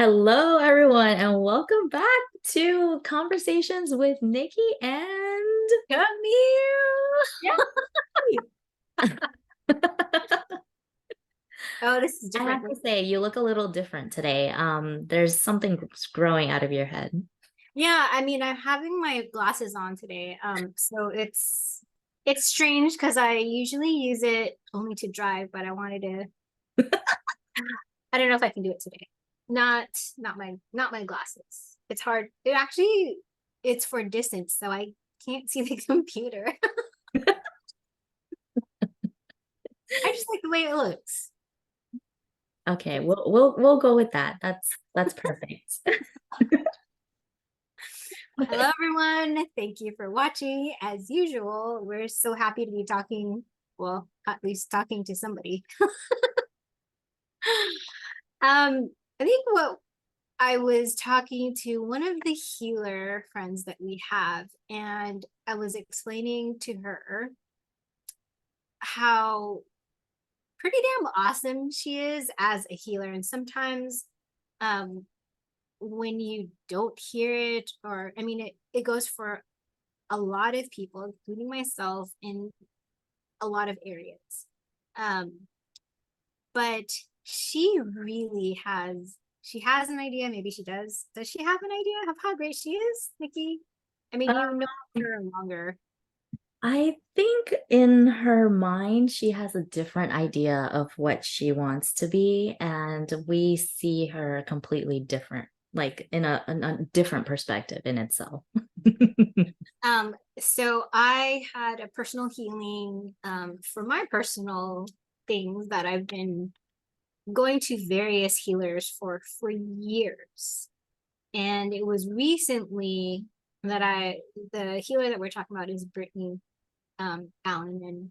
Hello, everyone, and welcome back to Conversations with Nicki and Camille. yeah. Oh, this is I different. have to say, you look a little different today. There's something growing out of your head. Yeah, I mean, I'm having my glasses on today. So it's strange because I usually use it only to drive, but I wanted to. I don't know if I can do it today. Not not my glasses. It's hard. It's for distance, so I can't see the computer. I just like the way it looks. Okay, we'll go with that. That's perfect. Hello, everyone. Thank you for watching. As usual, we're so happy to be talking. Well, at least talking to somebody. I think what I was talking to one of the healer friends that we have, and I was explaining to her how pretty damn awesome she is as a healer. And sometimes um, when you don't hear it, or I mean, it goes for a lot of people, including myself, in a lot of areas. Um, but she has an idea. Maybe she does. Does she have an idea of how great she is, Nicki? I mean, you know her longer. I think in her mind, she has a different idea of what she wants to be, and we see her completely different, like in a different perspective in itself. So I had a personal healing for my personal things that I've been going to various healers for years. And it was recently that the healer that we're talking about is Brittanie Allan. And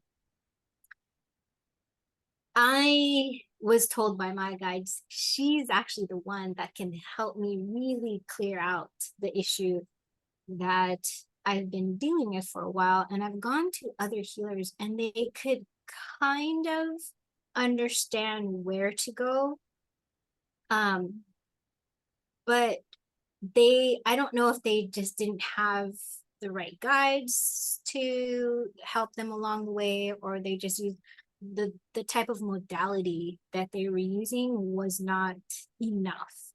I was told by my guides, she's actually the one that can help me really clear out the issue that I've been dealing with for a while. And I've gone to other healers and they could kind of understand where to go. Um, but I don't know if they just didn't have the right guides to help them along the way, or they just used the type of modality that they were using was not enough.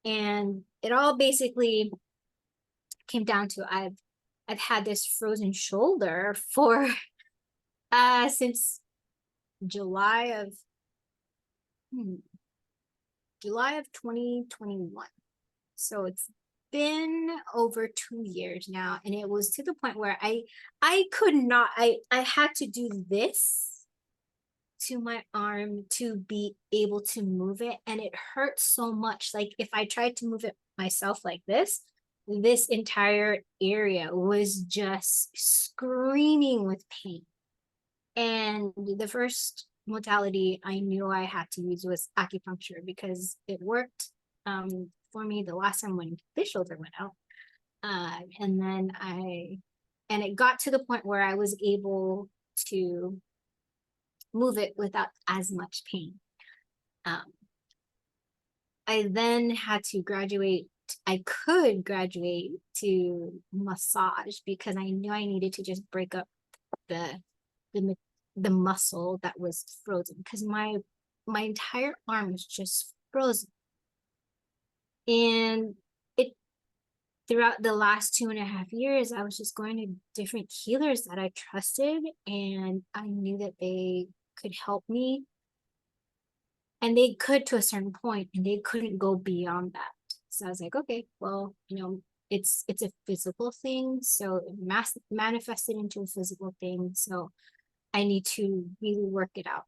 And it all basically came down to I've had this frozen shoulder for since July of hmm, July of 2021. So it's been over 2 years now, and it was to the point where I could not I had to do this to my arm to be able to move it, and it hurt so much. Like if I tried to move it myself like this entire area was just screaming with pain. And the first modality I knew I had to use was acupuncture because it worked for me the last time when this shoulder went out. And then and it got to the point where I was able to move it without as much pain. Um, I then had to graduate. I could graduate to massage because I knew I needed to just break up the the the muscle that was frozen because my entire arm was just frozen. And it throughout the last 2.5 years, I was just going to different healers that I trusted, and I knew that they could help me, and they could to a certain point, and they couldn't go beyond that. So I was like, okay, well, it's a physical thing, so it manifested into a physical thing. So I need to really work it out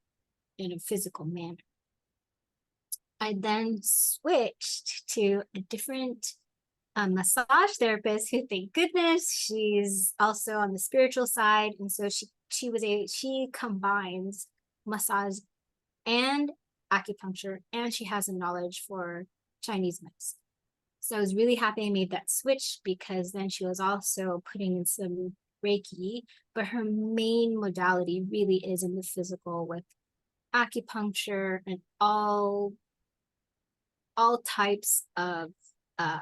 in a physical manner. I then switched to a different massage therapist who, thank goodness, she's also on the spiritual side, and so she combines massage and acupuncture, and she has a knowledge for Chinese medicine. So I was really happy I made that switch because then she was also putting in some Reiki, but her main modality really is in the physical with acupuncture and all types of uh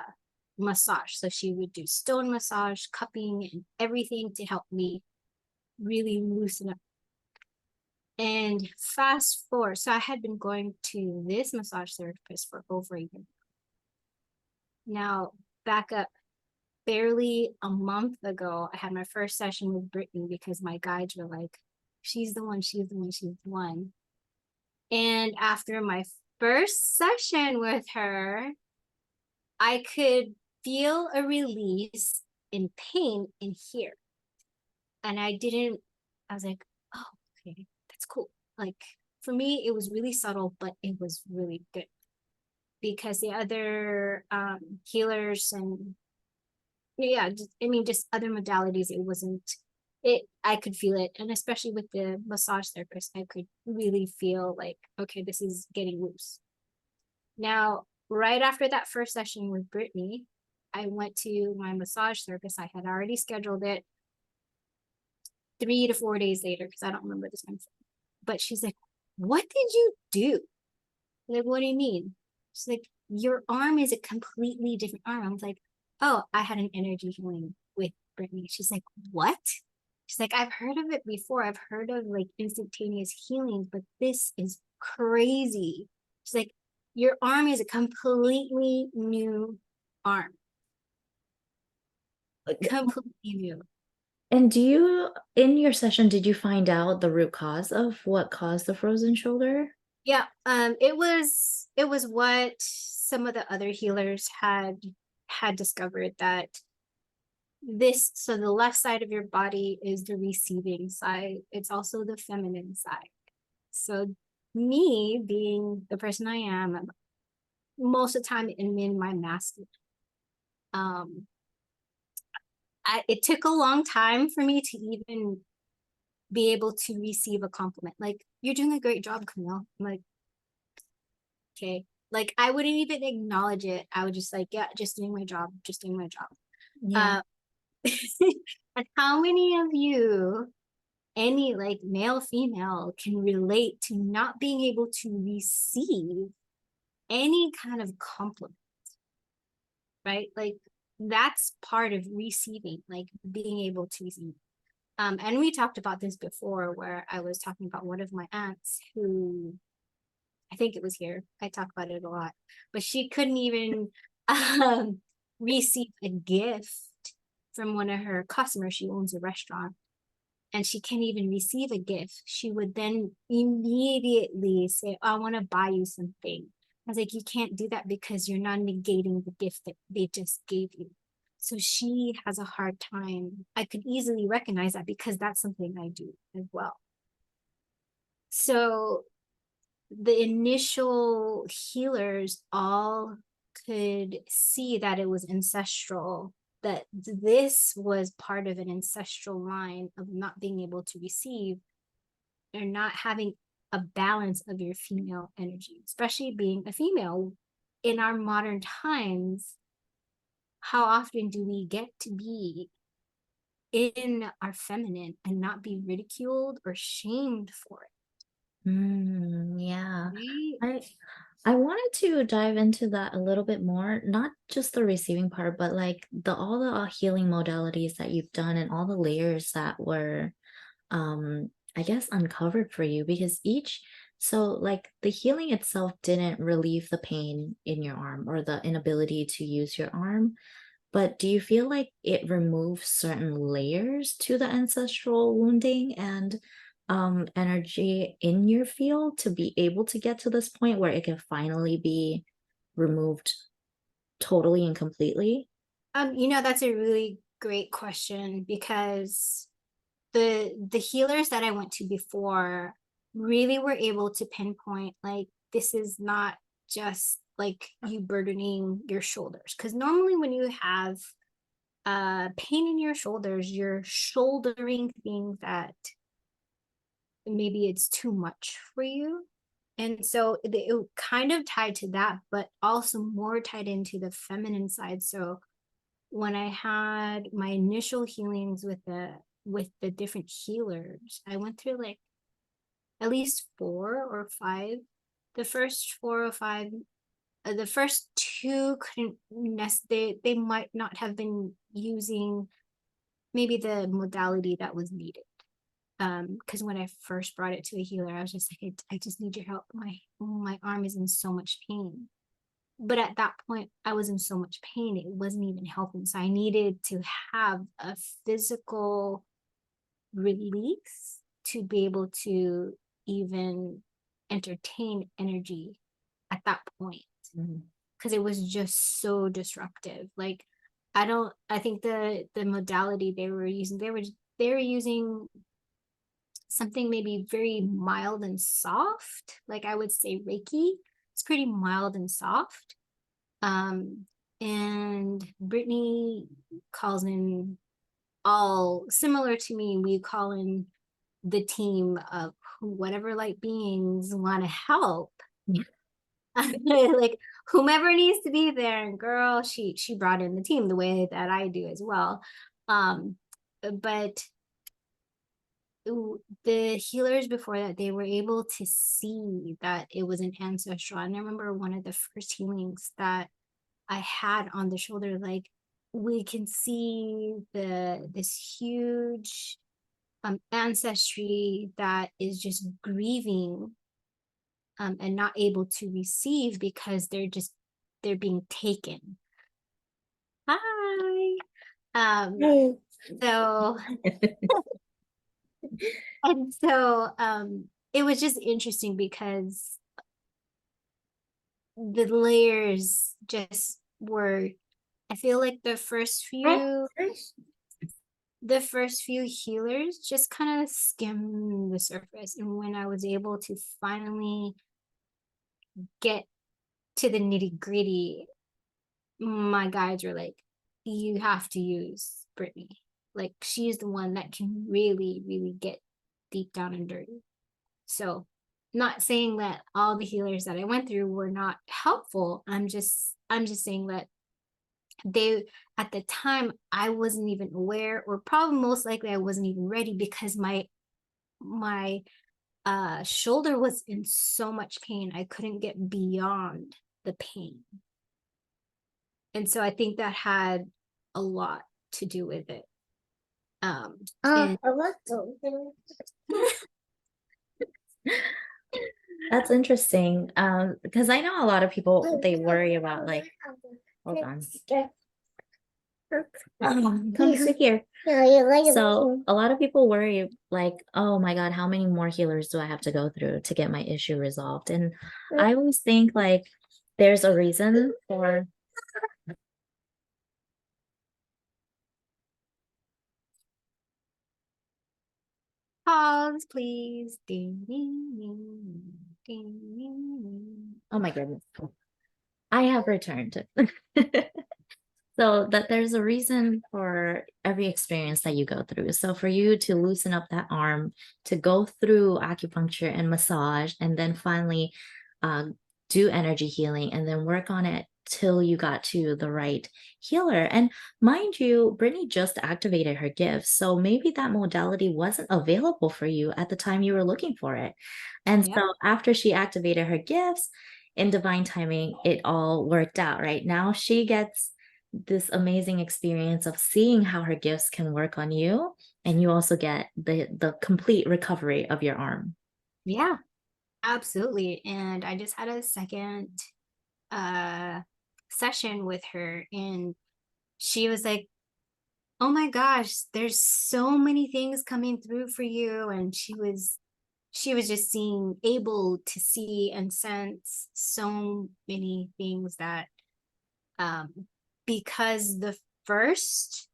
massage. So she would do stone massage, cupping, and everything to help me really loosen up. And fast forward, so I had been going to this massage therapist for over a year. Now, back up, barely a month ago, I had my first session with Brittany because my guides were like, she's the one, she's the one, she's the one. And after my first session with her, I could feel a release in pain in here. And I was like, oh, okay, that's cool. Like for me, it was really subtle, but it was really good because the other healers and yeah, I mean, just other modalities, it wasn't, I could feel it. And especially with the massage therapist, I could really feel like, okay, this is getting loose. Now, right after that first session with Brittany, I went to my massage therapist. I had already scheduled it 3 to 4 days later because I don't remember the time. But she's like, what did you do? I'm like, what do you mean? She's like, your arm is a completely different arm. I was like, oh, I had an energy healing with Brittany. She's like, what? She's like, I've heard of it before. I've heard of like instantaneous healing, but this is crazy. She's like, your arm is a completely new arm. Completely new. And do you, in your session, did you find out the root cause of what caused the frozen shoulder? Yeah, it was what some of the other healers had discovered that this, so the left side of your body is the receiving side. It's also the feminine side. So me being the person I am, most of the time in my masculine. Um, it took a long time for me to even be able to receive a compliment. Like, you're doing a great job, Camille. I'm like, okay. Like I wouldn't even acknowledge it. I would just like, yeah, just doing my job, just doing my job. Yeah. Uh, and how many of you, any like male, female, can relate to not being able to receive any kind of compliment, right? Like that's part of receiving, like being able to receive. And we talked about this before where I was talking about one of my aunts who I think it was here. I talk about it a lot, but she couldn't even um, receive a gift from one of her customers. She owns a restaurant and she can't even receive a gift. She would then immediately say, oh, I want to buy you something. I was like, you can't do that because you're not negating the gift that they just gave you. So she has a hard time. I could easily recognize that because that's something I do as well. So the initial healers all could see that it was ancestral, that this was part of an ancestral line of not being able to receive or not having a balance of your female energy, especially being a female in our modern times. How often do we get to be in our feminine and not be ridiculed or shamed for Yeah. it, right? I I wanted to dive into that a little bit more, not just the receiving part, but like the all the healing modalities that you've done and all the layers that were I guess uncovered for you because each so like the healing itself didn't relieve the pain in your arm or the inability to use your arm, but do you feel like it removes certain layers to the ancestral wounding and energy in your field to be able to get to this point where it can finally be removed totally and completely? That's a really great question because the healers that I went to before really were able to pinpoint like this is not just like you burdening your shoulders. Because normally when you have pain in your shoulders, you're shouldering things that maybe it's too much for you. And so it kind of tied to that, but also more tied into the feminine side. So when I had my initial healings with the different healers, I went through like at least 4 or 5. The first 4 or 5 The first two couldn't they might not have been using maybe the modality that was needed. Because when I first brought it to a healer, I was just like, I just need your help. My arm is in so much pain. But at that point, I was in so much pain, it wasn't even helping. So I needed to have a physical release to be able to even entertain energy at that point, because it was just so disruptive. Like, I think the modality they were using, they were using something maybe very mild and soft. Like, I would say Reiki. It's pretty mild and soft. And Brittanie calls in, all similar to me, we call in the team of whatever light beings want to help. Like, whomever needs to be there. And girl, she brought in the team the way that I do as well. But the healers before that, they were able to see that it was an ancestral. And I remember one of the first healings that I had on the shoulder, like, we can see this huge ancestry that is just grieving, and not able to receive because they're being taken. Hi. So and so it was just interesting because the layers just were, I feel like the first few healers just kind of skimmed the surface. And when I was able to finally get to the nitty gritty, my guides were like, you have to use Brittanie. Like, she's the one that can really, really get deep down and dirty. So, not saying that all the healers that I went through were not helpful. I'm just saying that they, at the time, I wasn't even aware, or probably most likely I wasn't even ready, because my shoulder was in so much pain. I couldn't get beyond the pain. And so I think that had a lot to do with it. And I like those. That's interesting. Because I know a lot of people, they worry about, like, hold on. Come sit here. So a lot of people worry, like, oh my God, how many more healers do I have to go through to get my issue resolved? And I always think, like, there's a reason for. pause, please. Ding, ding, ding, ding, ding. Oh my goodness. I have returned. So that there's a reason for every experience that you go through. So for you to loosen up that arm, to go through acupuncture and massage, and then finally do energy healing, and then work on it till you got to the right healer. And mind you, Brittanie just activated her gifts. So maybe that modality wasn't available for you at the time you were looking for it. And Yep. so after she activated her gifts, in divine timing, it all worked out. Right now, she gets this amazing experience of seeing how her gifts can work on you, and you also get the complete recovery of your arm. Yeah, absolutely. And I just had a second uh session with her, and she was like, oh my gosh, there's so many things coming through for you. And she was just able to see and sense so many things that, um because the first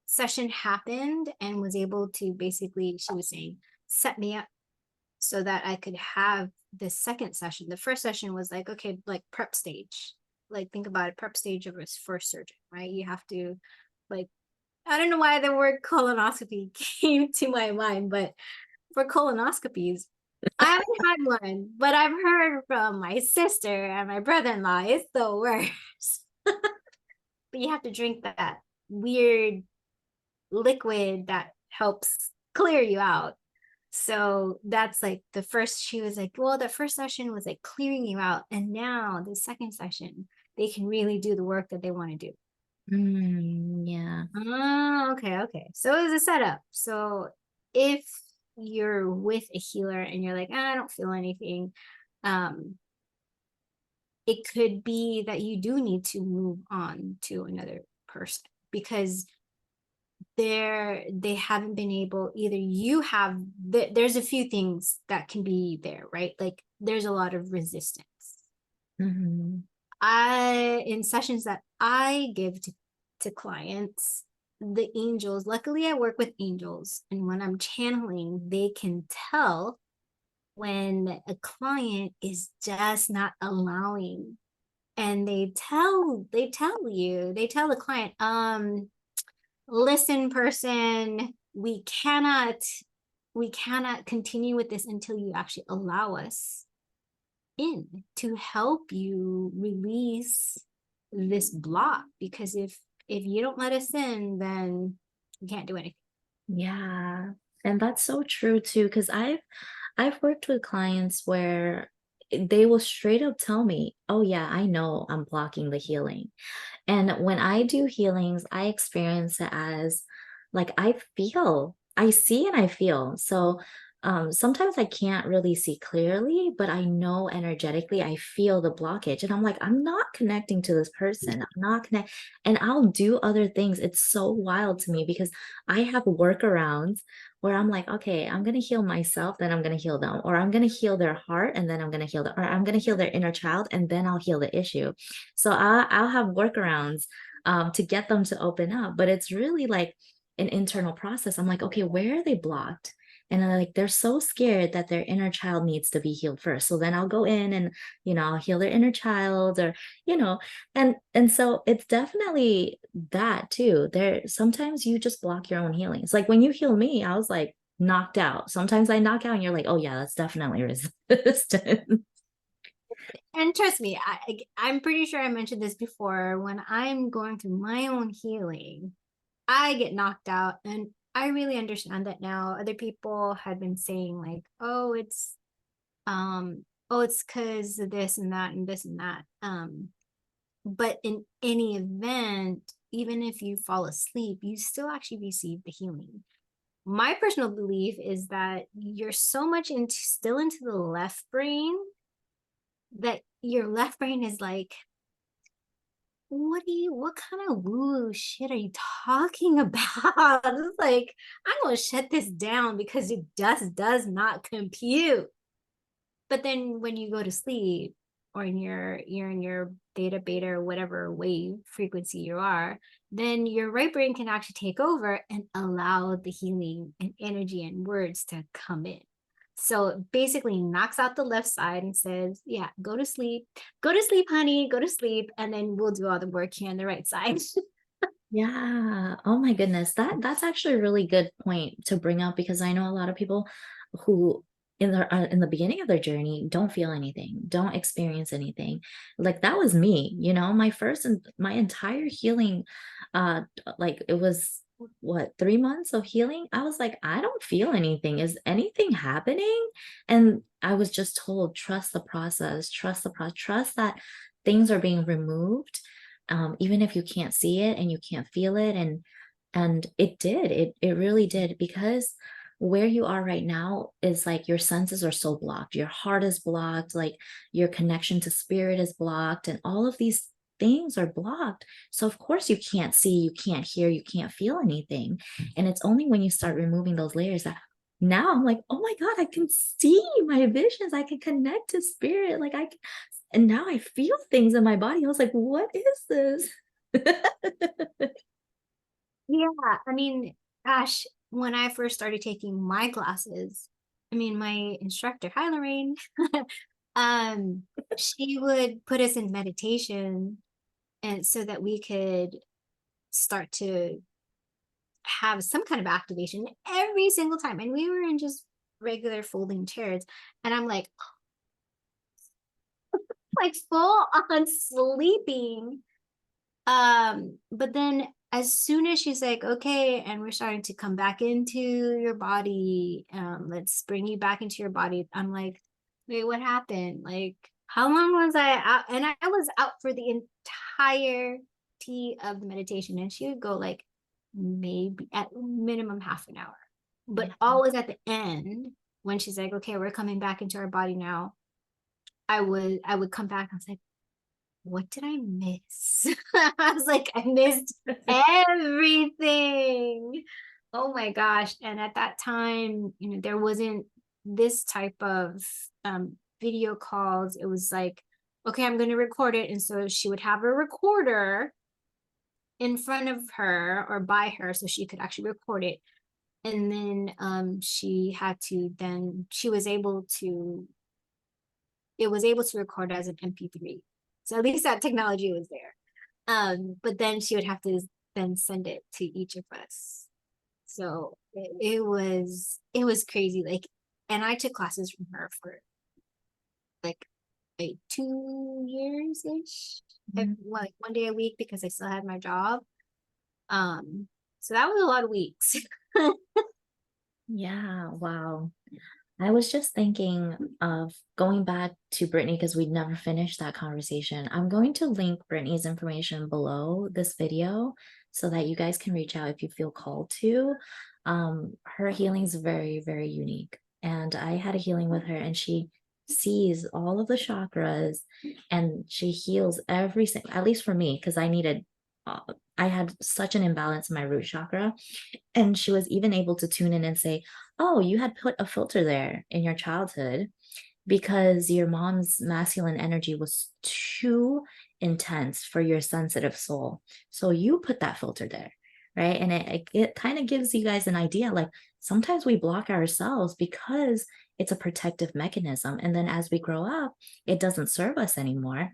session happened and was able to, basically, she was saying, set me up so that I could have the second session. The first session was like, okay, like prep stage. Like, think about it, prep stage of a first surgeon, right? You have to, like, I don't know why the word colonoscopy came to my mind, but for colonoscopies, I haven't had one, but I've heard from my sister and my brother-in-law, it's the worst. But you have to drink that weird liquid that helps clear you out. So that's like the first, she was like, well, the first session was like clearing you out. And now the second session, they can really do the work that they want to do. Yeah. Oh, okay, okay. So it was a setup. So if you're with a healer and you're like, I don't feel anything, um, it could be that you do need to move on to another person because they haven't been able, either you have there's a few things that can be there, right? Like there's a lot of resistance. Hmm. I in sessions that I give to clients, the angels, luckily I work with angels, and when I'm channeling, they can tell when a client is just not allowing, and they tell the client, listen, person, we cannot continue with this until you actually allow us in to help you release this block, because if you don't let us in, then you can't do anything. Yeah. And that's so true too, because I've worked with clients where they will straight up tell me, "Oh yeah, I know I'm blocking the healing." And when I do healings, I experience it as like I see and I feel. So sometimes I can't really see clearly, but I know energetically I feel the blockage. And I'm like, I'm not connecting to this person. I'm not connect. And I'll do other things. It's so wild to me because I have workarounds where I'm like, okay, I'm gonna heal myself, then I'm gonna heal them, or I'm gonna heal their heart, and then I'm gonna heal or I'm gonna heal their inner child, and then I'll heal the issue. So I'll have workarounds to get them to open up, but it's really like an internal process. I'm like, okay, where are they blocked? And they're so scared that their inner child needs to be healed first. So then I'll go in and I'll heal their inner child, or you know, and so it's definitely that too. There sometimes you just block your own healings. Like when you heal me, I was like knocked out. Sometimes I knock out and you're like, oh yeah, that's definitely resistance. And trust me, I'm pretty sure I mentioned this before. When I'm going through my own healing, I get knocked out, and I really understand that now. Other people had been saying like, oh, it's because of this and that and this and that. But in any event, even if you fall asleep, you still actually receive the healing. My personal belief is that you're so much into still into the left brain, that your left brain is like, what kind of woo shit are you talking about? It's like, I'm gonna shut this down because it just does not compute. But then when you go to sleep, or you're in your theta, beta, or whatever wave frequency you are, then your right brain can actually take over and allow the healing and energy and words to come in. So it basically knocks out the left side and says, yeah, go to sleep, honey, go to sleep, and then we'll do all the work here on the right side. Yeah. Oh my goodness. That's actually a really good point to bring up because I know a lot of people who in the beginning of their journey don't feel anything, don't experience anything. Like that was me, my first and my entire healing like it was what 3 months of healing. I was like, I don't feel anything. Is anything happening? And I was just told trust the process, trust that things are being removed, even if you can't see it and you can't feel it. And it really did, because where you are right now is like your senses are so blocked, your heart is blocked, like your connection to spirit is blocked, and all of these things are blocked. So of course you can't see, you can't hear, you can't feel anything. And it's only when you start removing those layers that now I'm like, oh my God, I can see my visions, I can connect to spirit, like and now I feel things in my body. I was like, what is this? Yeah, I mean, gosh, when I first started taking my classes, I mean, my instructor, hi Lorraine, um, she would put us in meditation, and so that we could start to have some kind of activation every single time. And we were in just regular folding chairs, and I'm like full on sleeping. But then as soon as she's like, okay, and we're starting to come back into your body, let's bring you back into your body. I'm like, wait, what happened? Like, how long was I out? And I was out for the entirety of the meditation, and she would go like maybe at minimum half an hour, but always at the end when she's like, okay, we're coming back into our body now. I would come back. I was like, what did I miss? I was like, I missed everything. Oh my gosh. And at that time, there wasn't this type of video calls. It was like, okay, I'm going to record it. And so she would have a recorder in front of her or by her so she could actually record it. And then she was able to, it was able to record as an MP3. So at least that technology was there. But then she would have to then send it to each of us. So it was crazy. Like, and I took classes from her for like 2 years ish, like 1 day a week because I still had my job. So that was a lot of weeks. Yeah, wow. I was just thinking of going back to Brittany because we'd never finished that conversation. I'm going to link Brittany's information below this video so that you guys can reach out if you feel called to. Her healing is very, very unique. And I had a healing with her, and she sees all of the chakras and she heals every single, at least for me, because I had such an imbalance in my root chakra. And she was even able to tune in and say, oh, you had put a filter there in your childhood because your mom's masculine energy was too intense for your sensitive soul. So you put that filter there, right? And it kind of gives you guys an idea. Like sometimes we block ourselves because it's a protective mechanism. And then as we grow up, it doesn't serve us anymore.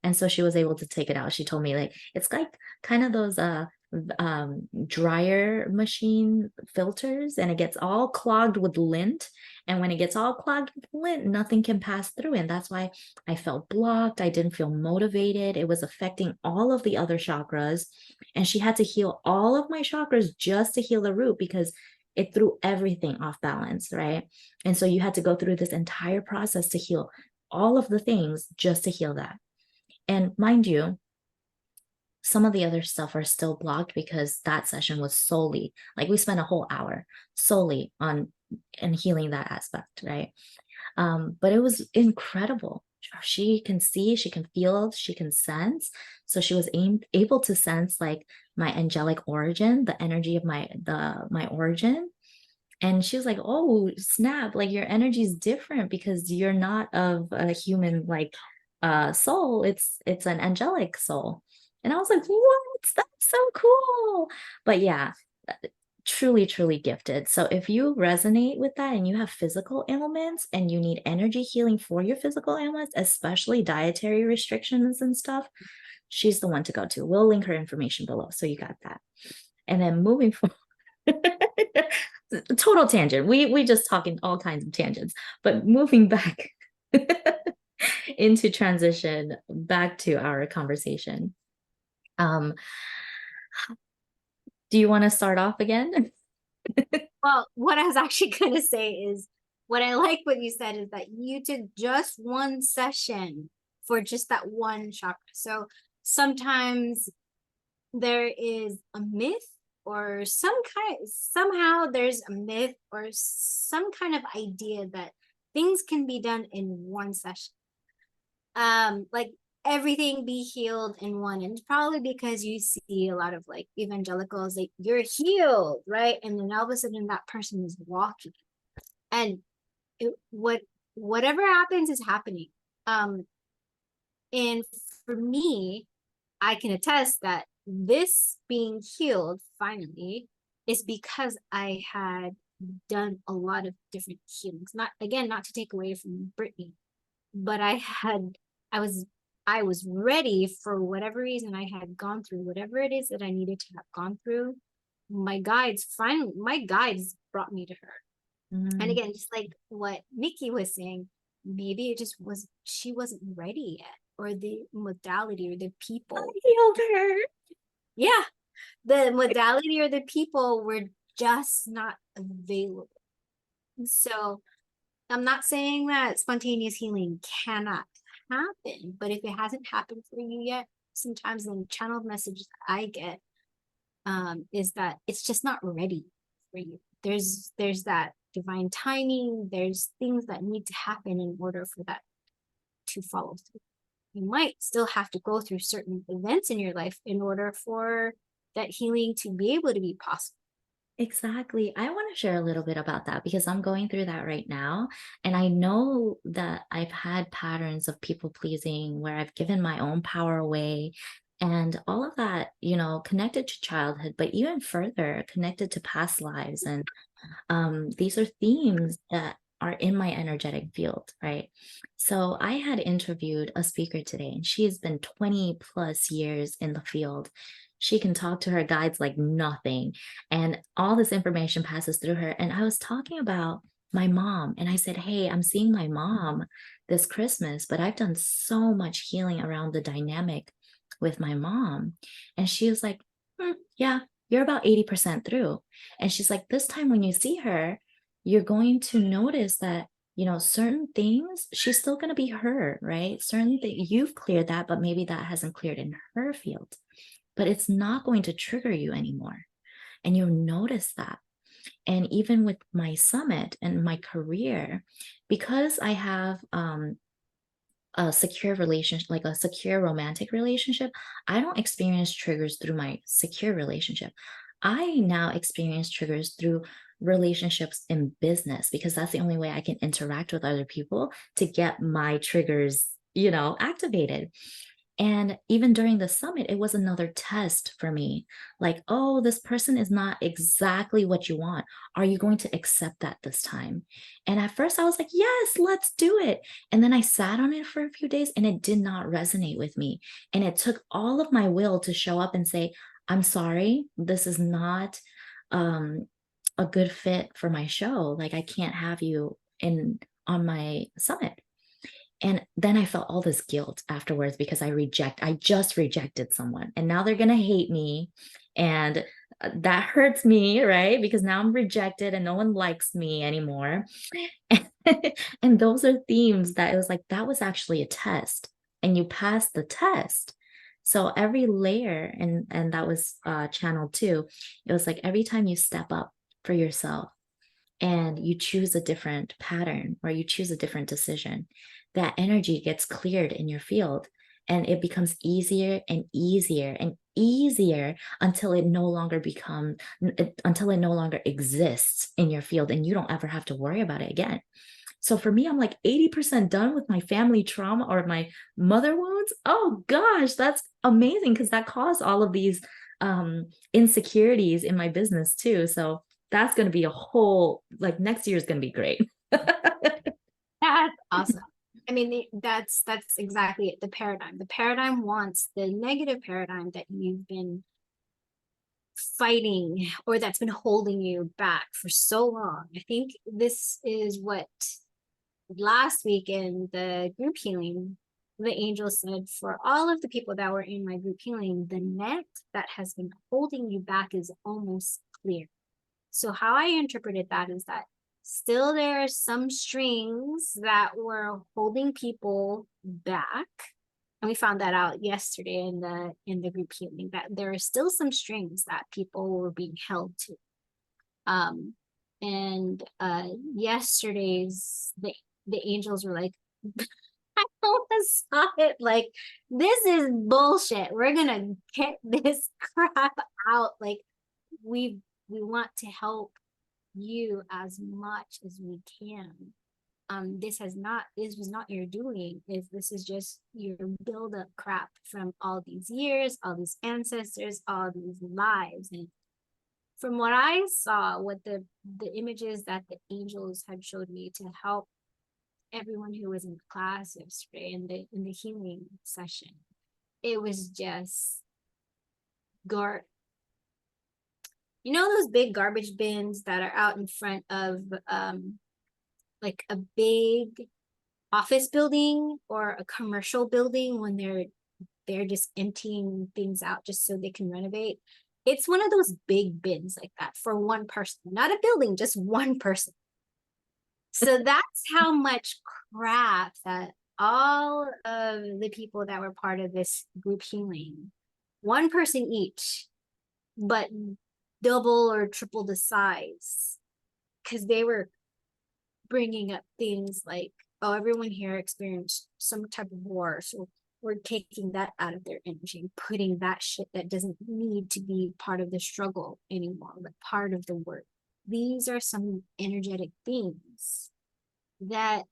And so she was able to take it out. She told me like it's like kind of those dryer machine filters, and it gets all clogged with lint, and when it gets all clogged with lint, nothing can pass through, and that's why I felt blocked. I didn't feel motivated. It was affecting all of the other chakras, and she had to heal all of my chakras just to heal the root because it threw everything off balance, right? And so you had to go through this entire process to heal all of the things just to heal that. And mind you, some of the other stuff are still blocked because that session was solely like we spent a whole hour solely on and healing that aspect, right? But it was incredible. She can see, she can feel, she can sense. So she was able to sense like my angelic origin, the energy of my origin. And she was like, oh snap, like your energy is different because you're not of a human like soul, it's an angelic soul. And I was like, what? That's so cool. But yeah, truly, truly gifted. So if you resonate with that and you have physical ailments and you need energy healing for your physical ailments, especially dietary restrictions and stuff, she's the one to go to. We'll link her information below. So you got that. And then moving forward. Total tangent. We just talking all kinds of tangents, but moving back into transition back to our conversation. Do you want to start off again? Well, what I was actually going to say is what I like what you said is that you did just one session for just that one chakra. So sometimes there is a myth or somehow there's a myth or some kind of idea that things can be done in one session. Like everything be healed in one, and it's probably because you see a lot of like evangelicals like you're healed, right? And then all of a sudden that person is walking, and whatever happens is happening. And for me, I can attest that this being healed finally is because I had done a lot of different healings. Not again, not to take away from Brittany, but I was ready for whatever reason I had gone through, whatever it is that I needed to have gone through. My guides brought me to her. And again, just like what Nicki was saying, maybe it just was she wasn't ready yet, or the modality or the people. I healed her. Yeah. The modality or the people were just not available. So I'm not saying that spontaneous healing cannot happen, but if it hasn't happened for you yet, sometimes the channeled message I get is that it's just not ready for you. There's that divine timing. There's things that need to happen in order for that to follow through. You might still have to go through certain events in your life in order for that healing to be able to be possible. Exactly. I want to share a little bit about that because I'm going through that right now. And I know that I've had patterns of people pleasing where I've given my own power away and all of that, connected to childhood, but even further connected to past lives. And these are themes that are in my energetic field, right? So I had interviewed a speaker today, and she has been 20 plus years in the field. She can talk to her guides like nothing, and all this information passes through her. And I was talking about my mom, and I said, hey, I'm seeing my mom this Christmas, but I've done so much healing around the dynamic with my mom. And she was like, yeah, you're about 80% through. And she's like, this time when you see her, you're going to notice that, certain things, she's still going to be her, right? Certain things, you've cleared that, but maybe that hasn't cleared in her field, but it's not going to trigger you anymore. And you'll notice that. And even with my summit and my career, because I have a secure relationship, like a secure romantic relationship, I don't experience triggers through my secure relationship. I now experience triggers through relationships in business because that's the only way I can interact with other people to get my triggers, activated. And even during the summit, it was another test for me. Like, oh, this person is not exactly what you want. Are you going to accept that this time? And at first I was like, yes, let's do it. And then I sat on it for a few days and it did not resonate with me. And it took all of my will to show up and say, I'm sorry, this is not um, a good fit for my show. Like, I can't have you in on my summit. And then I felt all this guilt afterwards because I just rejected someone and now they're going to hate me. And that hurts me, right? Because now I'm rejected and no one likes me anymore. And those are themes that it was like, that was actually a test and you passed the test. So every layer, and that was channeled too. It was like every time you step up for yourself, and you choose a different pattern or you choose a different decision, that energy gets cleared in your field and it becomes easier and easier and easier until it no longer exists in your field and you don't ever have to worry about it again. So for me, I'm like 80% done with my family trauma or my mother wounds. Oh gosh, that's amazing because that caused all of these insecurities in my business too. So that's going to be a whole, like, next year is going to be great. That's awesome. I mean, that's exactly it. The paradigm. The paradigm wants the negative paradigm that you've been fighting or that's been holding you back for so long. I think this is what last week in the group healing, the angel said for all of the people that were in my group healing, the net that has been holding you back is almost clear. So how I interpreted that is that still there are some strings that were holding people back. And we found that out yesterday in the group healing, that there are still some strings that people were being held to. And yesterday's the angels were like, I almost saw it like, this is bullshit. We're gonna get this crap out. Like, we want to help you as much as we can. This was not your doing. This is just your build-up crap from all these years, all these ancestors, all these lives. And from what I saw, what the images that the angels had showed me to help everyone who was in class yesterday in the healing session, it was just those big garbage bins that are out in front of like a big office building or a commercial building when they're just emptying things out just so they can renovate. It's one of those big bins like that for one person, not a building, just one person. So that's how much crap that all of the people that were part of this group healing, one person each, but double or triple the size, because they were bringing up things like, oh, everyone here experienced some type of war, so we're taking that out of their energy and putting that shit that doesn't need to be part of the struggle anymore, but part of the work. These are some energetic things that,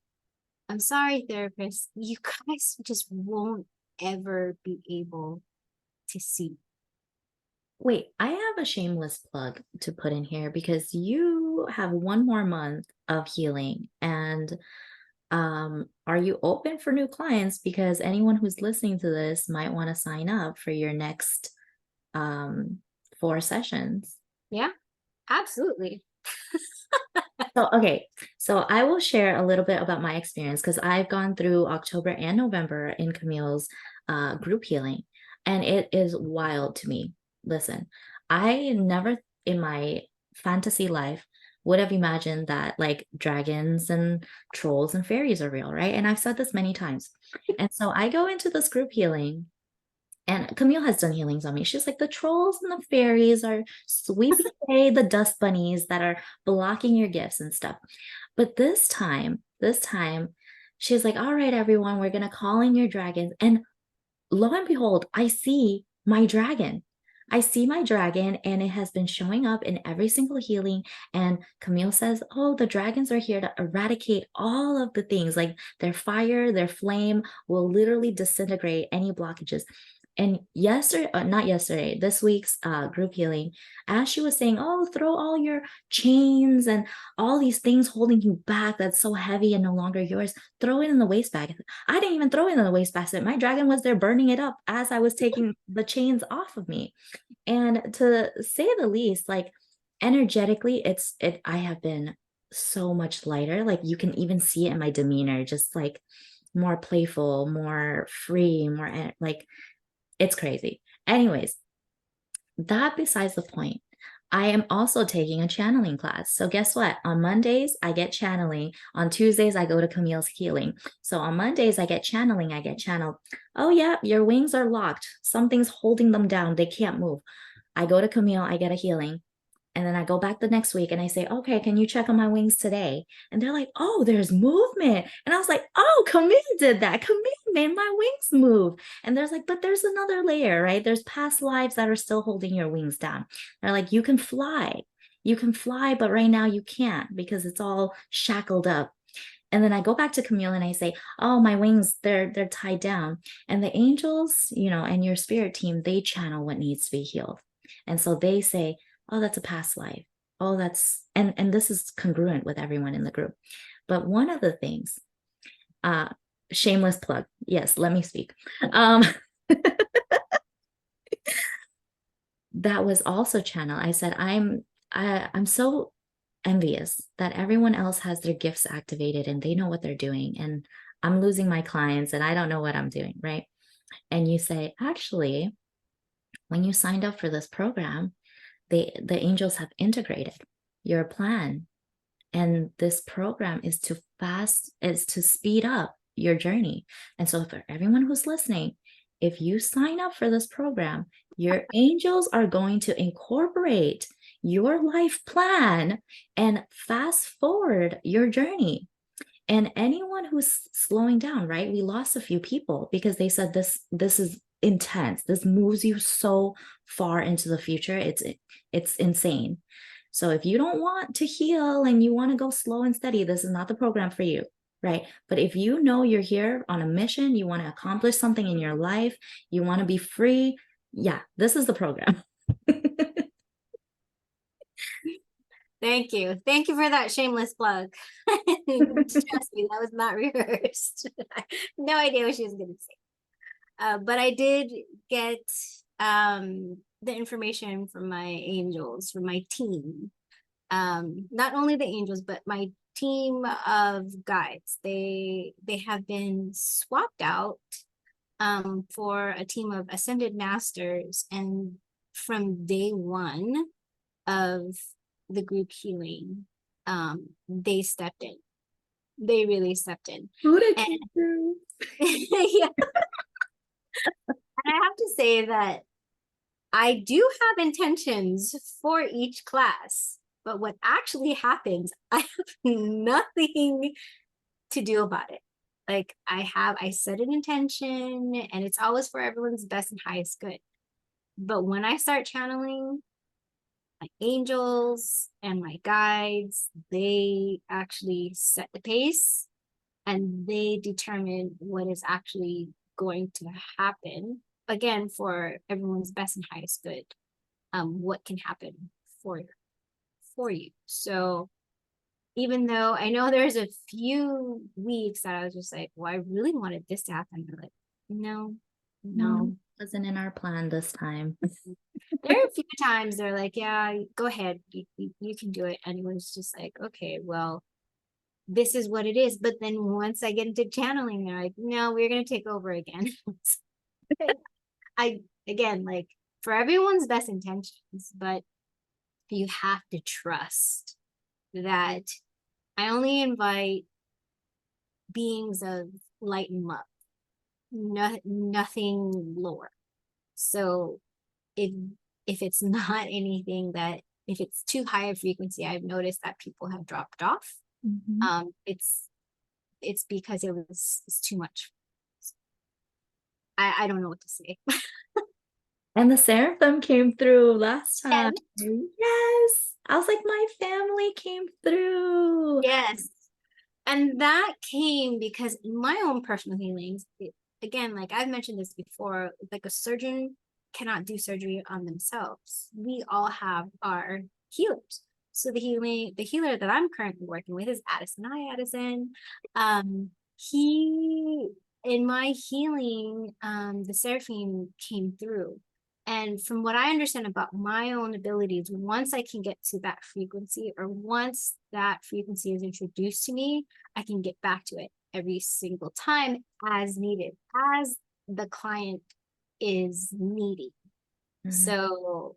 I'm sorry, therapists, you guys just won't ever be able to see. Wait, I have a shameless plug to put in here because you have one more month of healing. And are you open for new clients? Because anyone who's listening to this might want to sign up for your next um 4 sessions. Yeah, absolutely. So, okay, so I will share a little bit about my experience because I've gone through October and November in Camille's group healing, and it is wild to me. Listen, I never in my fantasy life would have imagined that like dragons and trolls and fairies are real, right? And I've said this many times. And so I go into this group healing and Camille has done healings on me. She's like, the trolls and the fairies are sweeping away the dust bunnies that are blocking your gifts and stuff. But this time, she's like, all right, everyone, we're going to call in your dragons. And lo and behold, I see my dragon. I see my dragon, and it has been showing up in every single healing. And Camille says, oh, the dragons are here to eradicate all of the things like their fire, their flame will literally disintegrate any blockages. And yesterday, not yesterday, this week's group healing, as she was saying, oh, throw all your chains and all these things holding you back that's so heavy and no longer yours, throw it in the wastebasket. I didn't even throw it in the wastebasket. My dragon was there burning it up as I was taking the chains off of me. And to say the least, like energetically, I have been so much lighter. Like you can even see it in my demeanor, just like more playful, more free, more like it's crazy. Anyways, that besides the point. I am also taking a channeling class. So guess what? On Mondays, I get channeling. On Tuesdays, I go to Camille's healing. So on Mondays, I get channeling. I get channeled. Oh, yeah, your wings are locked. Something's holding them down. They can't move. I go to Camille, I get a healing. And then I go back the next week and I say, okay, can you check on my wings today? And they're like, oh, there's movement. And I was like, oh, Camille did that. Camille made my wings move. And there's like, but there's another layer, right? There's past lives that are still holding your wings down. They're like, you can fly. You can fly, but right now you can't because it's all shackled up. And then I go back to Camille and I say, oh, my wings, they're tied down. And the angels, and your spirit team, they channel what needs to be healed. And so they say, oh, that's a past life. Oh, that's and this is congruent with everyone in the group. But one of the things, shameless plug. Yes, let me speak. That was also channel. I said, I'm so envious that everyone else has their gifts activated and they know what they're doing. And I'm losing my clients and I don't know what I'm doing, right? And you say, actually, when you signed up for this program, the angels have integrated your plan. And this program is to speed up your journey. And so for everyone who's listening, if you sign up for this program, your angels are going to incorporate your life plan and fast forward your journey. And anyone who's slowing down, right? We lost a few people because they said this is intense. This moves you so far into the future. It's insane. So if you don't want to heal and you want to go slow and steady, this is not the program for you, right? But if you know you're here on a mission, you want to accomplish something in your life, you want to be free, yeah, this is the program. Thank you. Thank you for that shameless plug. Trust me, that was not rehearsed. No idea what she was going to say. But I did get the information from my angels, from my team. Not only the angels, but my team of guides. They have been swapped out for a team of ascended masters, and from day one of the group healing, they stepped in. They really stepped in. Buddha And came through. yeah, and I have to say that I do have intentions for each class, but what actually happens, I have nothing to do about it. Like I set an intention and it's always for everyone's best and highest good. But when I start channeling, my angels and my guides, they actually set the pace and they determine what is actually going to happen. Again, for everyone's best and highest good, what can happen for you. So even though I know there's a few weeks that I was just like, well, I really wanted this to happen. They're like, no, No, no. wasn't in our plan this time. There are a few times they're like, yeah, go ahead, you can do it. And it was just like, okay, well, this is what it is. But then once I get into channeling, they're like, no, we're gonna take over again. I again, like, for everyone's best intentions, but you have to trust that I only invite beings of light and love, nothing lower. So if it's not anything that, if it's too high a frequency, I've noticed that people have dropped off. Mhm. It's because it's too much. I don't know what to say. And the seraphim came through last time. And Yes. I was like, my family came through. yes, and that came because in my own personal healings, again, like I've mentioned this before, like a surgeon cannot do surgery on themselves. We all have our healers. So the healer that I'm currently working with is Addison. Hi, Addison. He, in my healing, the seraphim came through. And from what I understand about my own abilities, once I can get to that frequency, or once that frequency is introduced to me, I can get back to it every single time as needed, as the client is needy. Mhm. So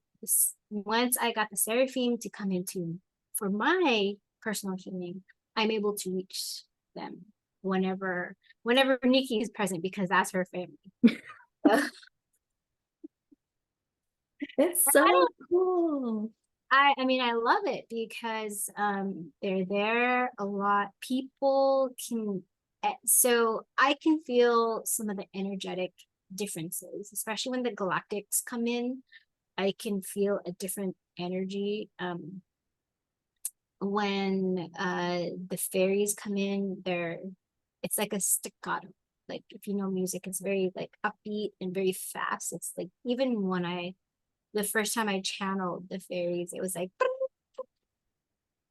once I got the seraphim to come into for my personal healing, I'm able to reach them whenever Nicki is present, because that's her family. So, It's I so don't cool. I mean, I love it because they're there a lot. People can, so I can feel some of the energetic differences, especially when the galactics come in. I can feel a different energy. When the fairies come in, it's like a staccato. Like if you know music, it's very like upbeat and very fast. It's like even when the first time I channeled the fairies, it was like like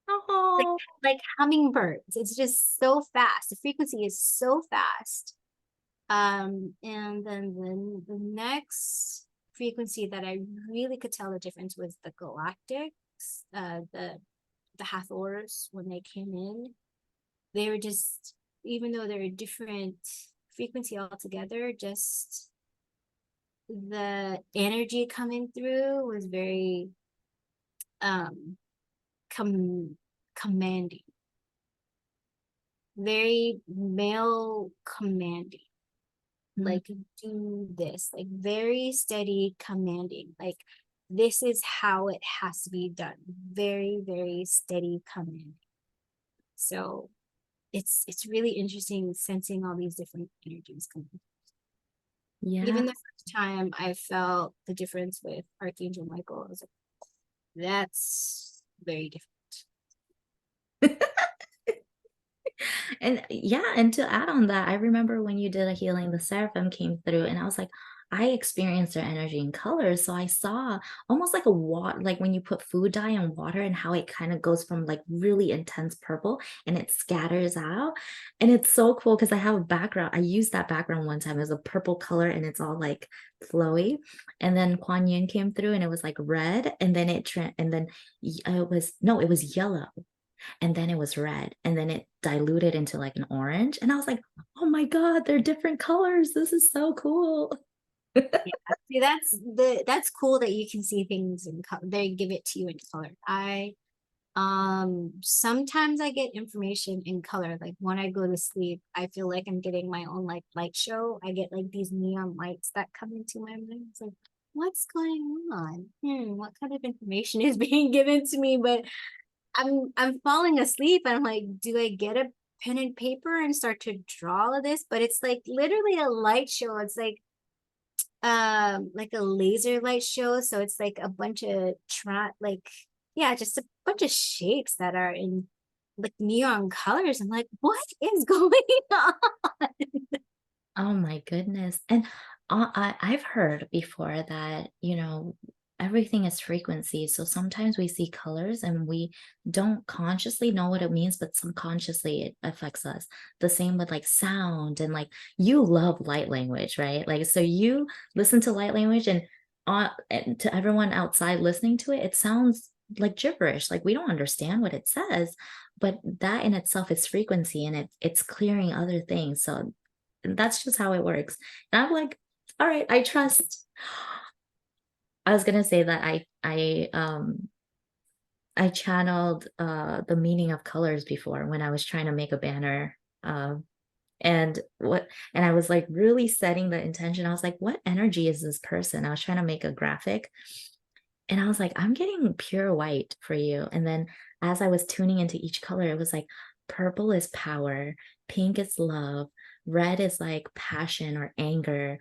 Oh. like hummingbirds. It's just so fast. The frequency is so fast. And then the next frequency that I really could tell the difference was the galactics, the Hathors when they came in. They were just, even though they're a different frequency altogether, just the energy coming through was very um com commanding, very male commanding, Mhm. like do this, like very steady commanding, like this is how it has to be done, very very steady commanding. So it's really interesting sensing all these different energies coming. Yeah. Even the first time I felt the difference with Archangel Michael, I was like, that's very different. And yeah, and to add on that, I remember when you did a healing, the seraphim came through, and I was like, I experienced their energy in colors. So I saw almost like a water, like when you put food dye in water and how it kind of goes from like really intense purple and it scatters out. And it's so cool because I have a background. I used that background one time as a purple color and it's all like flowy. And then Kuan Yin came through and it was like red. And then and then it was, no, it was yellow, and then it was red, and then it diluted into like an orange, and I was like, oh my god, they're different colors, this is so cool. Yeah, See, that's cool that you can see things in color. They give it to you in color. I sometimes I get information in color. Like when I go to sleep, I feel like I'm getting my own like light show. I get like these neon lights that come into my mind. It's like, what's going on? What kind of information is being given to me? But I'm falling asleep and I'm like, do I get a pen and paper and start to draw all of this? But it's like literally a light show. It's like a laser light show. So it's like a bunch of like yeah, just a bunch of shapes that are in like neon colors. I'm like, what is going on? Oh my goodness. And I've heard before that, everything is frequency. So sometimes we see colors and we don't consciously know what it means, but subconsciously it affects us. The same with like sound and like you love light language, right? Like, so you listen to light language and to everyone outside listening to it, it sounds like gibberish. Like we don't understand what it says, but that in itself is frequency and it's clearing other things. So that's just how it works. And I'm like, all right, I trust. I was gonna say that I channeled the meaning of colors before when I was trying to make a banner. And what and I was like really setting the intention. I was like, what energy is this person? I was trying to make a graphic and I was like, I'm getting pure white for you. And then as I was tuning into each color, it was like purple is power, pink is love, red is like passion or anger,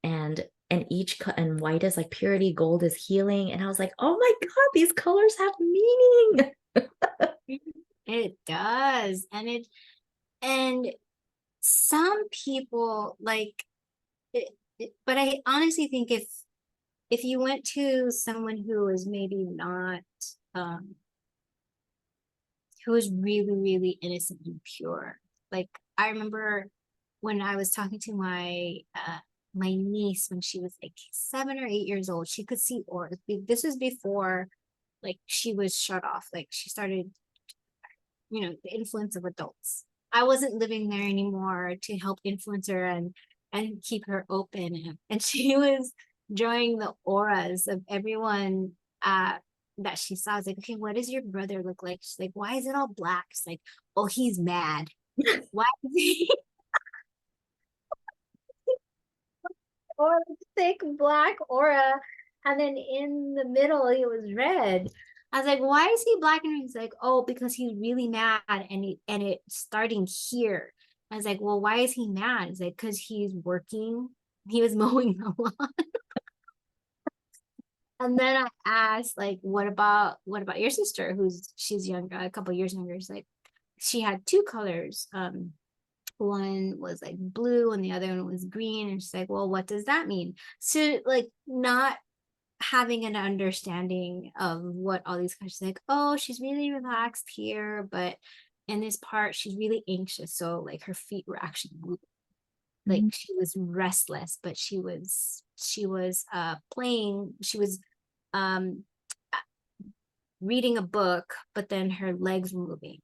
and and white is like purity, gold is healing. And I was like, oh my God, these colors have meaning. It does. And some people like but I honestly think if you went to someone who was maybe not um who was really, really innocent and pure. Like I remember when I was talking to my niece when she was like 7 or 8 years old, she could see auras. This was before like she was shut off. Like she started, the influence of adults. I wasn't living there anymore to help influence her and keep her open. And she was drawing the auras of everyone that she saw. I was like, okay, what does your brother look like? She's like, why is it all black? She's like, oh, he's mad. Why is he or thick black aura? And then in the middle, he was red. I was like, why is he black? And he's like, oh, because he's really mad and it's starting here. I was like, well, why is he mad? He's like, because he's working. He was mowing the lawn. And then I asked, like, what about your sister? She's younger, a couple years younger. She's like, she had two colors. One was like blue and the other one was green. And she's like, well, what does that mean? So like not having an understanding of what all these colors, she's like, oh, she's really relaxed here, but in this part, she's really anxious. So like her feet were actually moving. Like Mhm. she was restless, but she was playing, she was um reading a book, but then her legs were moving.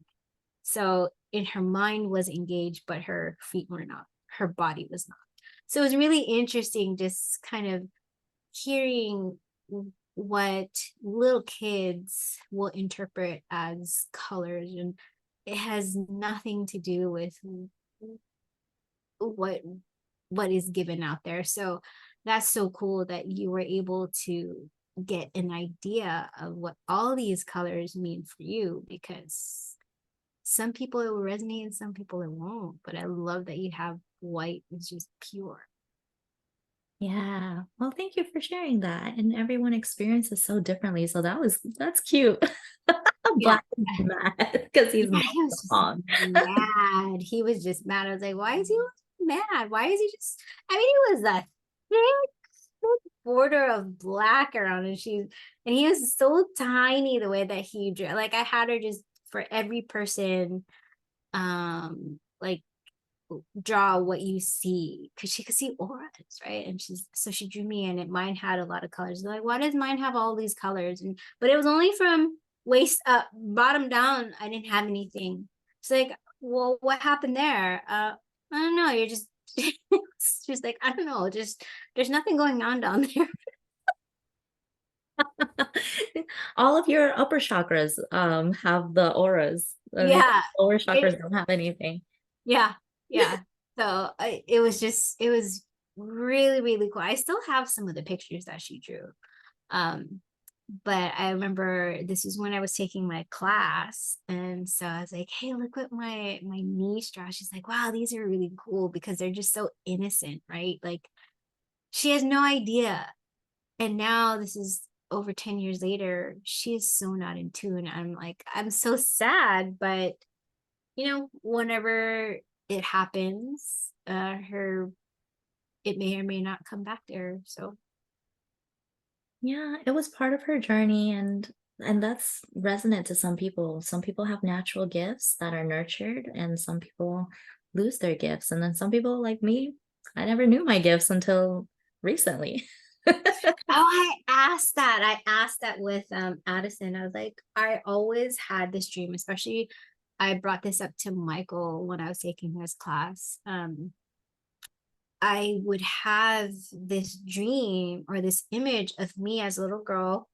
So in her mind was engaged, but her feet were not. Her body was not. So it was really interesting just kind of hearing what little kids will interpret as colors, and it has nothing to do with what what is given out there. So that's so cool that you were able to get an idea of what all these colors mean for you, because some people it will resonate and some people it won't. But I love that you have white is just pure. Yeah. Well, thank you for sharing that. And everyone experiences so differently. So that's cute. Yeah. Black is mad because he's Yeah, mowing he was the just lawn. mad. He was just mad. I was like, why is he mad? Why is he just, I mean, he was a thick border of black around and and he was so tiny the way that he drew. Like I had her just for every person, like draw what you see because she could see auras, right? And she drew me and mine had a lot of colors. They're like, why does mine have all these colors? And but it was only from waist up, bottom down. I didn't have anything. It's like, well, what happened there? I don't know. You're just She's like, I don't know, just there's nothing going on down there. All of your upper chakras have the auras. I mean, Yeah. lower It, chakras don't have anything. yeah. Yeah. So it was just, it was really, really cool. I still have some of the pictures that she drew. Um, but I remember this is when I was taking my class, and so I was like, "Hey, look what my niece draw." She's like, "Wow, these are really cool because they're just so innocent, right?" Like she has no idea. And now this is over 10 years later, she is so not in tune. I'm like, I'm so sad, but whenever it happens, her it may or may not come back there. So Yeah, it was part of her journey, and that's resonant to some people. Some people have natural gifts that are nurtured, and some people lose their gifts. And then some people like me, I never knew my gifts until recently. oh, I asked that with Addison. I was like, I always had this dream, especially I brought this up to Michael when I was taking his class. I would have this dream or this image of me as a little girl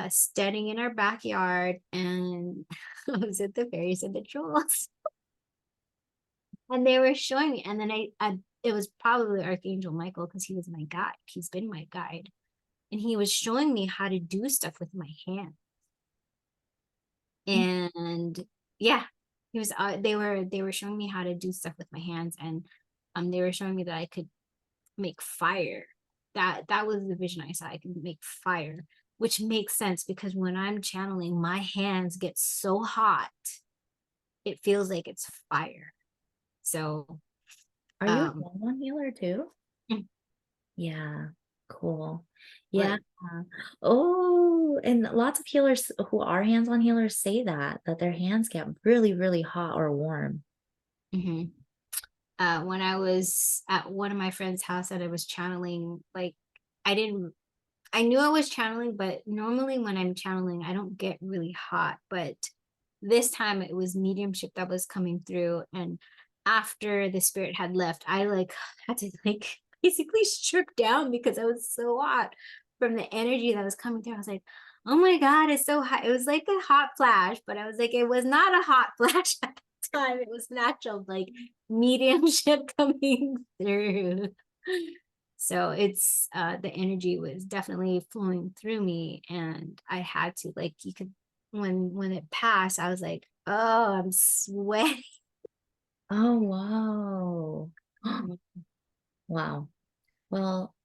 standing in our backyard, and I was at the fairies and the trolls. And they were showing me, and then I it was probably Archangel Michael because he was my guide. He's been my guide, and he was showing me how to do stuff with my hand. And yeah, he was. They were showing me how to do stuff with my hands, and they were showing me that I could make fire. That was the vision I saw. I could make fire, which makes sense because when I'm channeling, my hands get so hot, it feels like it's fire. So, Are you a um, hands-on healer too? mm, Yeah, cool. Yeah. like, Oh, and lots of healers who are hands-on healers say that their hands get really, really hot or warm. mhm. When I was at one of my friends' house that I was channeling, like I didn't I knew I was channeling, but normally when I'm channeling, I don't get really hot. But this time it was mediumship that was coming through. And after the spirit had left, I like had to like basically strip down because I was so hot from the energy that was coming through. I was like, oh my God, it's so hot. It was like a hot flash, but I was like, it was not a hot flash at the time. It was natural, like mediumship coming through. So it's the energy was definitely flowing through me, and I had to, like, you could, when it passed, I was like, oh, I'm sweating. Oh, wow. Wow. Well,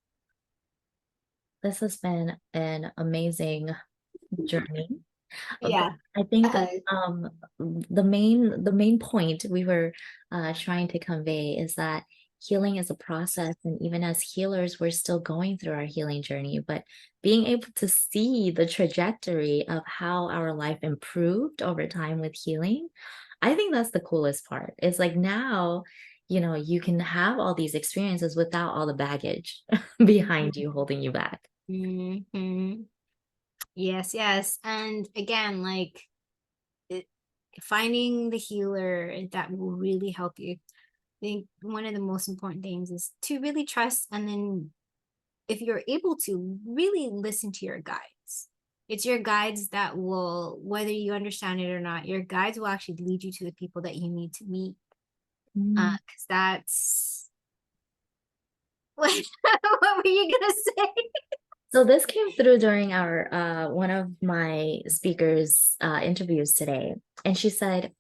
this has been an amazing journey. But Yeah. I think Uh, the main point we were trying to convey is that healing is a process, and even as healers, we're still going through our healing journey. But being able to see the trajectory of how our life improved over time with healing, I think that's the coolest part. It's like now, you can have all these experiences without all the baggage behind you holding you back. mhm. Yes, yes. And again, like it, finding the healer that will really help you. I think one of the most important things is to really trust, and then if you're able to really listen to your guides. It's your guides that will, whether you understand it or not, your guides will actually lead you to the people that you need to meet. Mm. Because that's what, what were you gonna say? So this came through during our one of my speakers interviews today, and she said,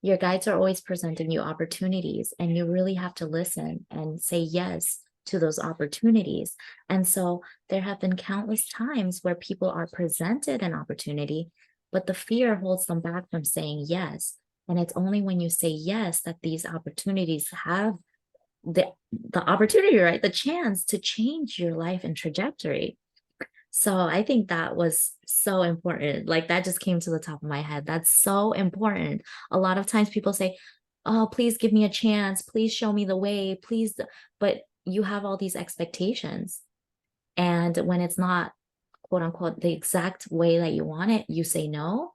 "Your guides are always presenting you opportunities, and you really have to listen and say yes to those opportunities." And so there have been countless times where people are presented an opportunity, but the fear holds them back from saying yes. And it's only when you say yes that these opportunities have the opportunity, right? The chance to change your life and trajectory. So I think that was so important. Like that just came to the top of my head. That's so important. A lot of times people say, "Oh, please give me a chance. Please show me the way. Please." But you have all these expectations. And when it's not, quote unquote, the exact way that you want it, you say no,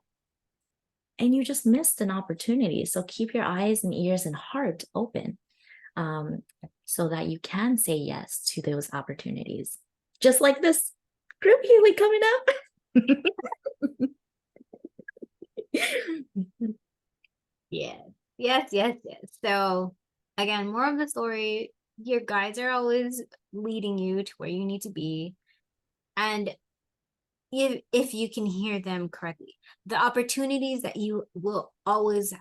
and you just missed an opportunity. So keep your eyes and ears and heart open. um, so that you can say yes to those opportunities. Just like this group healing coming up. Yes, yes, yes, yes. So again, more of the story. Your guides are always leading you to where you need to be. And if you can hear them correctly, the opportunities that you will always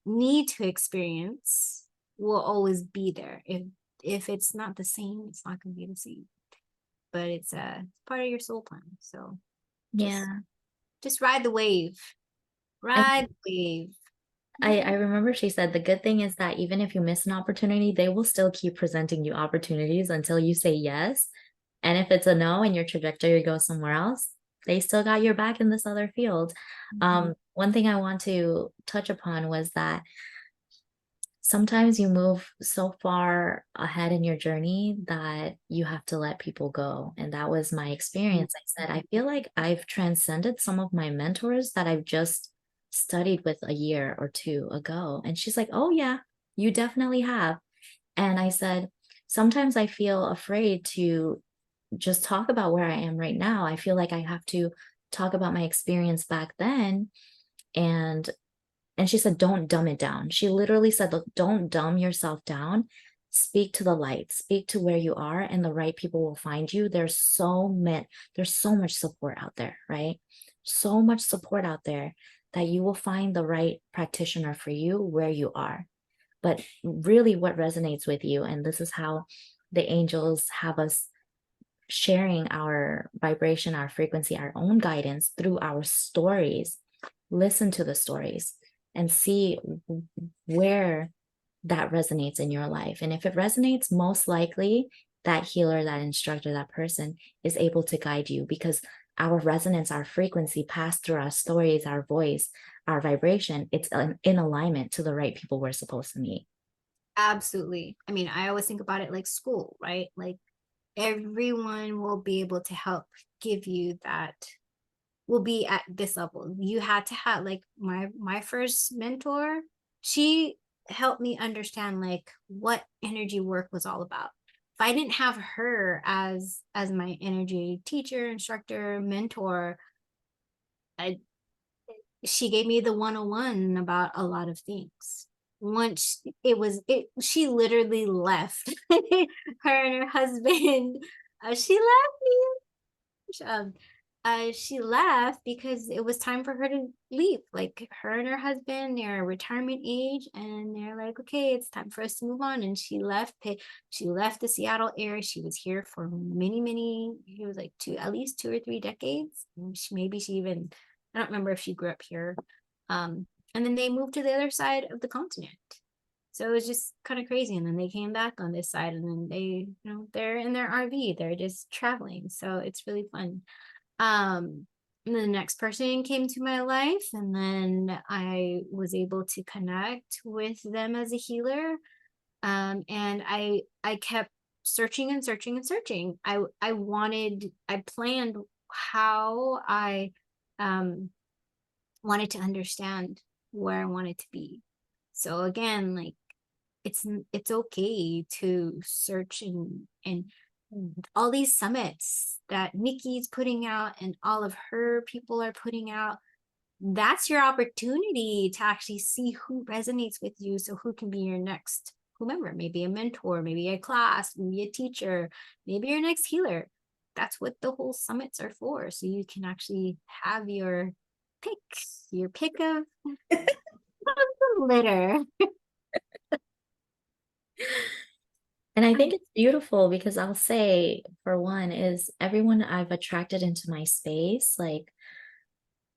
need to experience will always be there. If it's not the same, it's not going to be the same. But it's part of your soul plan. So just Yeah. just ride the wave. And Ride the wave. I remember she said the good thing is that even if you miss an opportunity, they will still keep presenting you opportunities until you say yes. And if it's a no and your trajectory goes somewhere else, they still got your back in this other field. Mhm. One thing I want to touch upon was that sometimes you move so far ahead in your journey that you have to let people go. And that was my experience. I said, I feel like I've transcended some of my mentors that I've just studied with a year or two ago. And she's like, oh, yeah, you definitely have. And I said, sometimes I feel afraid to just talk about where I am right now. I feel like I have to talk about my experience back then. And she said, don't dumb it down. She literally said, look, don't dumb yourself down. Speak to the light, speak to where you are, and the right people will find you. There's so much support out there, right? So much support out there that you will find the right practitioner for you where you are. But really, what resonates with you, and this is how the angels have us sharing our vibration, our frequency, our own guidance through our stories. Listen to the stories and see where that resonates in your life. And if it resonates, most likely that healer, that instructor, that person is able to guide you because our resonance, our frequency passed through our stories, our voice, our vibration. It's in alignment to the right people we're supposed to meet. Absolutely. I mean, I always think about it like school, right? Like everyone will be able to help give you that, will be at this level. You had to have like my first mentor, she helped me understand like what energy work was all about. If I didn't have her as my energy teacher, instructor, mentor, I she gave me the 101 about a lot of things. Once she literally left her and her husband. She left me. She left because it was time for her to leave. Like her and her husband, they're retirement age, and they're like, okay, it's time for us to move on. And she left. She left the Seattle area. She was here for many, many. It was like at least 2 or 3 decades. And maybe she even, I don't remember if she grew up here. And then they moved to the other side of the continent. So it was just kind of crazy. And then they came back on this side, and then they're in their RV. They're just traveling. So it's really fun. And the next person came to my life, and then I was able to connect with them as a healer. And I kept searching and searching and searching. I planned how I um wanted to understand where I wanted to be. So again, like it's okay to search and all these summits that Nicki's putting out and all of her people are putting out. That's your opportunity to actually see who resonates with you. So who can be your next whomever, maybe a mentor, maybe a class, maybe a teacher, maybe your next healer. That's what the whole summits are for. So you can actually have pick, your pick of the litter. And I think it's beautiful because I'll say, for one, is everyone I've attracted into my space, like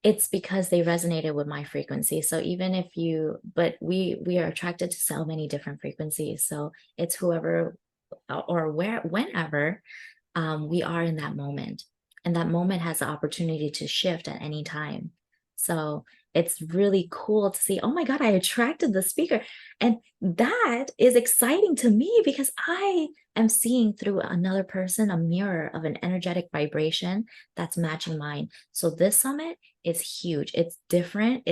it's because they resonated with my frequency. So even if you, but we are attracted to so many different frequencies. So it's whoever or whenever we are in that moment. And that moment has the opportunity to shift at any time. So it's really cool to see, oh my God, I attracted the speaker. And that is exciting to me because I am seeing through another person a mirror of an energetic vibration that's matching mine. So this summit is huge. It's different.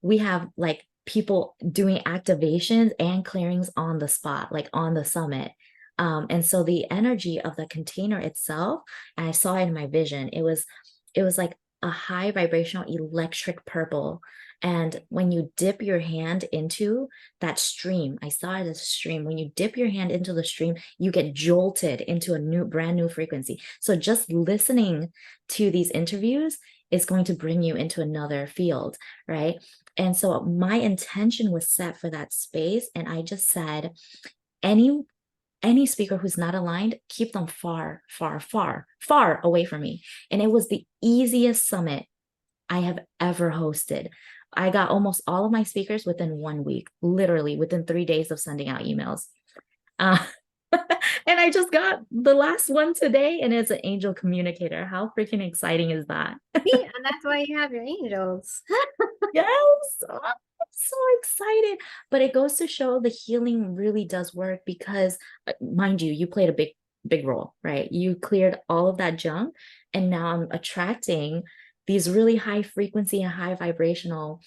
We have like people doing activations and clearings on the spot, like on the summit. And so the energy of the container itself, and I saw it in my vision, it was like a high vibrational electric purple. And when you dip your hand into that stream, I saw it as a stream. When you dip your hand into the stream, you get jolted into a brand new frequency. So just listening to these interviews is going to bring you into another field, right? And so my intention was set for that space. And I just said, any speaker who's not aligned, keep them far, far, far, far away from me. And it was the easiest summit I have ever hosted. I got almost all of my speakers within 1 week, literally within 3 days of sending out emails. Uh, and I just got the last one today, and it's an angel communicator. How freaking exciting is that? See, and that's why you have your angels. Yes. Oh, I'm so excited. But it goes to show the healing really does work because, mind you, you played a big role, right? You cleared all of that junk, and now I'm attracting these really high frequency and high vibrational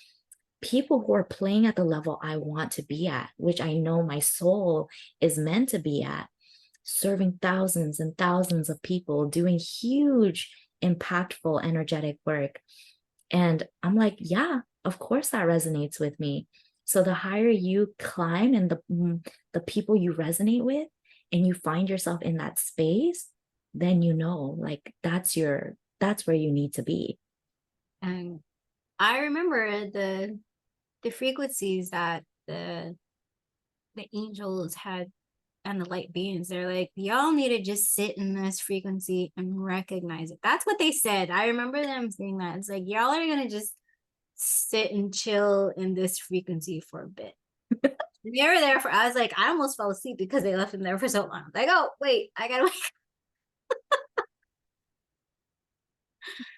people who are playing at the level I want to be at, which I know my soul is meant to be at, serving thousands and thousands of people, doing huge, impactful, energetic work. And I'm like, yeah, of course that resonates with me. So the higher you climb and the people you resonate with, and you find yourself in that space, then you know, like that's where you need to be. And I remember the frequencies that the angels had and the light beings. They're like, y'all need to just sit in this frequency and recognize it. That's what they said. I remember them saying that. It's like, y'all are gonna just sit and chill in this frequency for a bit. They were there for, I was like, I almost fell asleep because they left him there for so long. Like, oh wait, I gotta wake.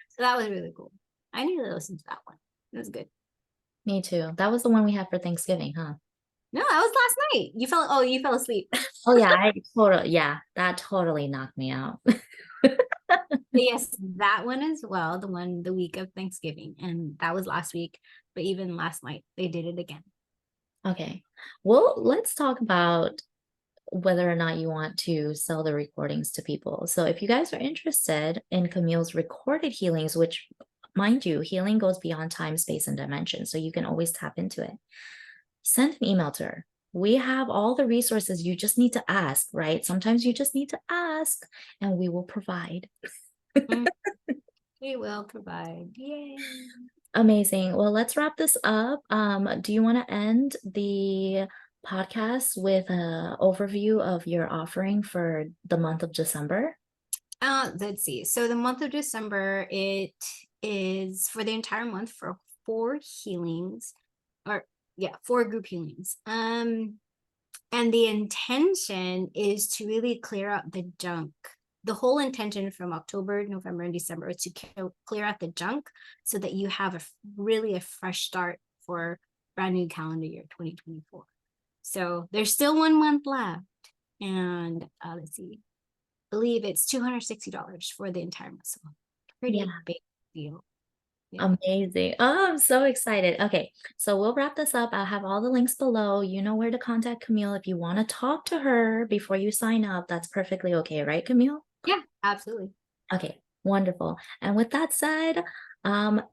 So that was really cool. I need to listen to that one. It was good. Me too. That was the one we had for Thanksgiving, huh? No, that was last night. You fell asleep. Oh yeah, that totally knocked me out. Yes, that one as well, the one the week of Thanksgiving, and that was last week, but even last night they did it again. Okay. Well, let's talk about whether or not you want to sell the recordings to people. So if you guys are interested in Camille's recorded healings, which, mind you, healing goes beyond time, space, and dimension, so you can always tap into it, send an email to her. We have all the resources. You just need to ask, right? Sometimes you just need to ask and we will provide. We will provide. Yay. Amazing. Well, let's wrap this up. Do you want to end the podcast with an overview of your offering for the month of December? Let's see. So the month of December, it is for the entire month for 4 healings, or yeah, 4 group healings. And the intention is to really clear out the junk. The whole intention from October, November, and December is to clear out the junk so that you have really a fresh start for brand new calendar year 2024. So there's still 1 month left, and let's see, I believe it's $260 for the entire month. So pretty big deal. Yeah. Amazing. Oh, I'm so excited. Okay, so we'll wrap this up. I'll have all the links below. You know where to contact Camille if you want to talk to her before you sign up. That's perfectly okay, right, Camille? Yeah, absolutely. Okay, wonderful. And with that said,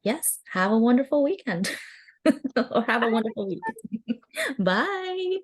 yes, have a wonderful weekend. Or have a wonderful week. Bye.